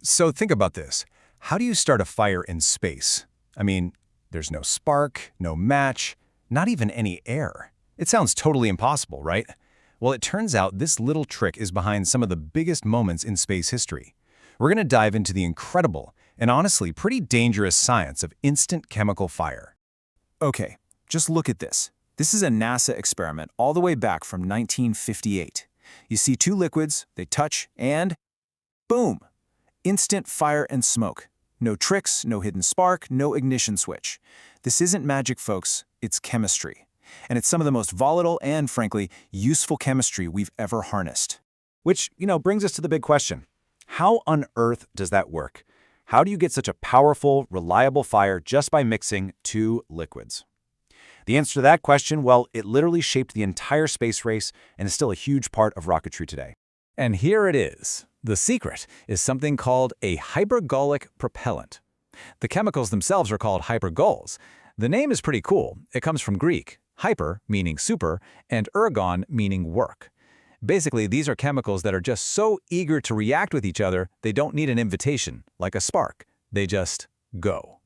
So think about this. How do you start a fire in space? I mean, there's no spark, no match, not even any air. It sounds totally impossible, right? Well, it turns out this little trick is behind some of the biggest moments in space history. We're going to dive into the incredible and honestly pretty dangerous science of instant chemical fire. Okay, just look at this. This is a NASA experiment all the way back from 1958. You see two liquids, they touch, and boom! Instant fire and smoke. No tricks, no hidden spark, no ignition switch. This isn't magic, folks, it's chemistry. And it's some of the most volatile and, frankly, useful chemistry we've ever harnessed. Which, brings us to the big question. How on earth does that work? How do you get such a powerful, reliable fire just by mixing two liquids? The answer to that question, well, it literally shaped the entire space race and is still a huge part of rocketry today. And here it is. The secret is something called a hypergolic propellant. The chemicals themselves are called hypergols. The name is pretty cool. It comes from Greek, hyper meaning super, and ergon meaning work. Basically, these are chemicals that are just so eager to react with each other, they don't need an invitation, like a spark. They just go.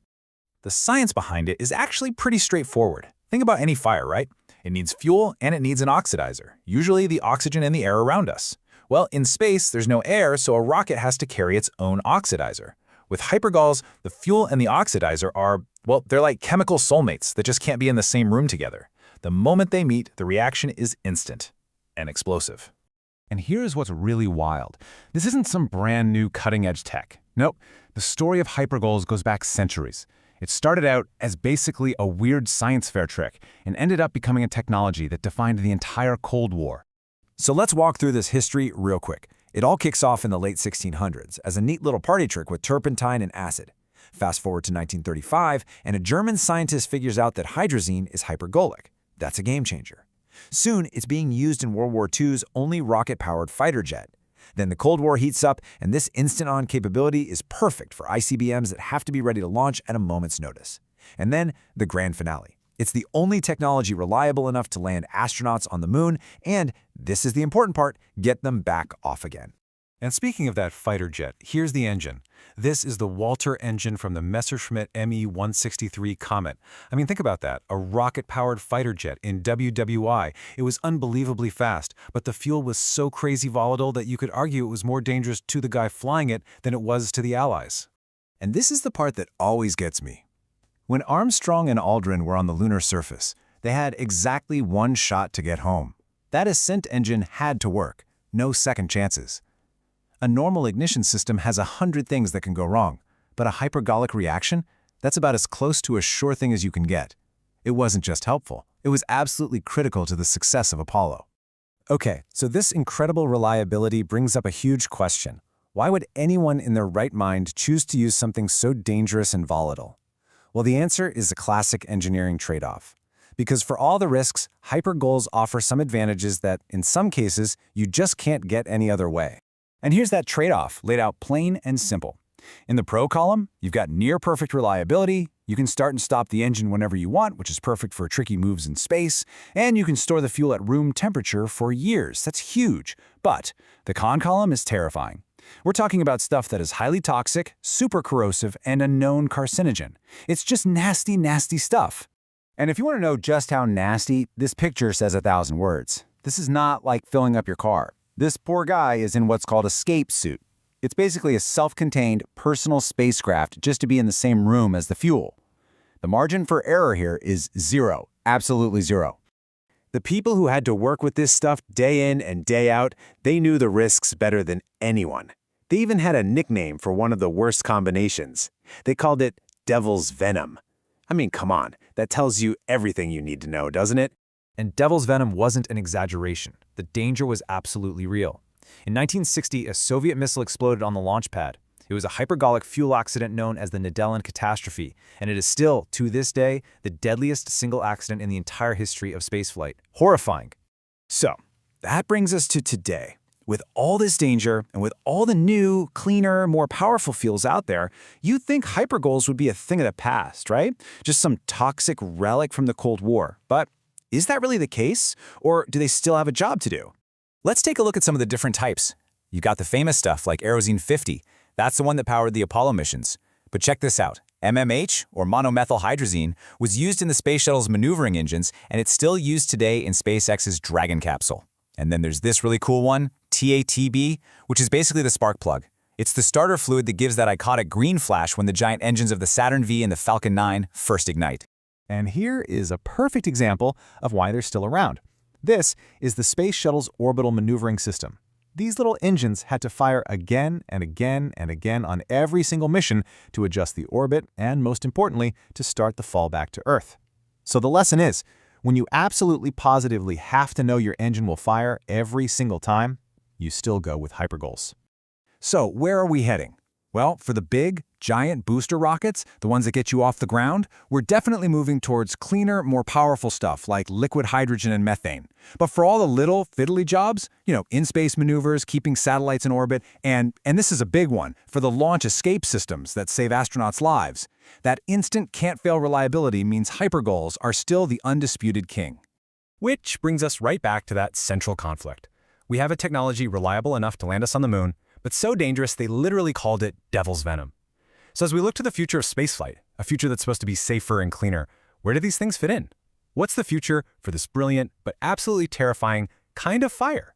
The science behind it is actually pretty straightforward. Think about any fire, right? It needs fuel and it needs an oxidizer, usually the oxygen in the air around us. Well, in space, there's no air, so a rocket has to carry its own oxidizer. With hypergols, the fuel and the oxidizer are, well, they're like chemical soulmates that just can't be in the same room together. The moment they meet, the reaction is instant and explosive. And here's what's really wild. This isn't some brand new cutting-edge tech. Nope, the story of hypergols goes back centuries. It started out as basically a weird science fair trick and ended up becoming a technology that defined the entire Cold War. So let's walk through this history real quick. It all kicks off in the late 1600s as a neat little party trick with turpentine and acid. Fast forward to 1935, and a German scientist figures out that hydrazine is hypergolic. That's a game changer. Soon, it's being used in World War II's only rocket-powered fighter jet. Then the Cold War heats up, and this instant-on capability is perfect for ICBMs that have to be ready to launch at a moment's notice. And then, the grand finale. It's the only technology reliable enough to land astronauts on the moon, and, this is the important part, get them back off again. And speaking of that fighter jet, here's the engine. This is the Walter engine from the Messerschmitt Me-163 Comet. I mean, think about that, a rocket-powered fighter jet in WWI. It was unbelievably fast, but the fuel was so crazy volatile that you could argue it was more dangerous to the guy flying it than it was to the Allies. And this is the part that always gets me. When Armstrong and Aldrin were on the lunar surface, they had exactly one shot to get home. That ascent engine had to work, no second chances. A normal ignition system has 100 things that can go wrong, but a hypergolic reaction? That's about as close to a sure thing as you can get. It wasn't just helpful, it was absolutely critical to the success of Apollo. Okay, so this incredible reliability brings up a huge question. Why would anyone in their right mind choose to use something so dangerous and volatile? Well, the answer is a classic engineering trade-off. Because for all the risks, hypergols offer some advantages that, in some cases, you just can't get any other way. And here's that trade-off, laid out plain and simple. In the pro column, you've got near-perfect reliability, you can start and stop the engine whenever you want, which is perfect for tricky moves in space, and you can store the fuel at room temperature for years. That's huge. But the con column is terrifying. We're talking about stuff that is highly toxic, super corrosive, and a known carcinogen. It's just nasty, nasty stuff. And if you want to know just how nasty, this picture says 1,000 words. This is not like filling up your car. This poor guy is in what's called a scape suit. It's basically a self-contained personal spacecraft just to be in the same room as the fuel. The margin for error here is zero, absolutely zero. The people who had to work with this stuff day in and day out, they knew the risks better than anyone. They even had a nickname for one of the worst combinations. They called it Devil's Venom. I mean, come on, that tells you everything you need to know, doesn't it? And Devil's Venom wasn't an exaggeration. The danger was absolutely real. In 1960, a Soviet missile exploded on the launch pad. It was a hypergolic fuel accident known as the Nedelin catastrophe, and it is still, to this day, the deadliest single accident in the entire history of spaceflight. Horrifying. So, that brings us to today. With all this danger, and with all the new, cleaner, more powerful fuels out there, you'd think hypergols would be a thing of the past, right? Just some toxic relic from the Cold War. But is that really the case? Or do they still have a job to do? Let's take a look at some of the different types. You got the famous stuff like Aerozine 50. That's the one that powered the Apollo missions. But check this out. MMH, or monomethylhydrazine, was used in the Space Shuttle's maneuvering engines, and it's still used today in SpaceX's Dragon capsule. And then there's this really cool one, TATB, which is basically the spark plug. It's the starter fluid that gives that iconic green flash when the giant engines of the Saturn V and the Falcon 9 first ignite. And here is a perfect example of why they're still around. This is the Space Shuttle's orbital maneuvering system. These little engines had to fire again and again and again on every single mission to adjust the orbit and, most importantly, to start the fall back to Earth. So the lesson is, when you absolutely positively have to know your engine will fire every single time, you still go with hypergols. So where are we heading? Well, for the big, giant booster rockets, the ones that get you off the ground, we're definitely moving towards cleaner, more powerful stuff like liquid hydrogen and methane. But for all the little, fiddly jobs, in-space maneuvers, keeping satellites in orbit, and this is a big one, for the launch escape systems that save astronauts' lives, that instant can't-fail reliability means hypergols are still the undisputed king. Which brings us right back to that central conflict. We have a technology reliable enough to land us on the moon, but so dangerous they literally called it devil's venom. So as we look to the future of spaceflight, a future that's supposed to be safer and cleaner, where do these things fit in? What's the future for this brilliant but absolutely terrifying kind of fire?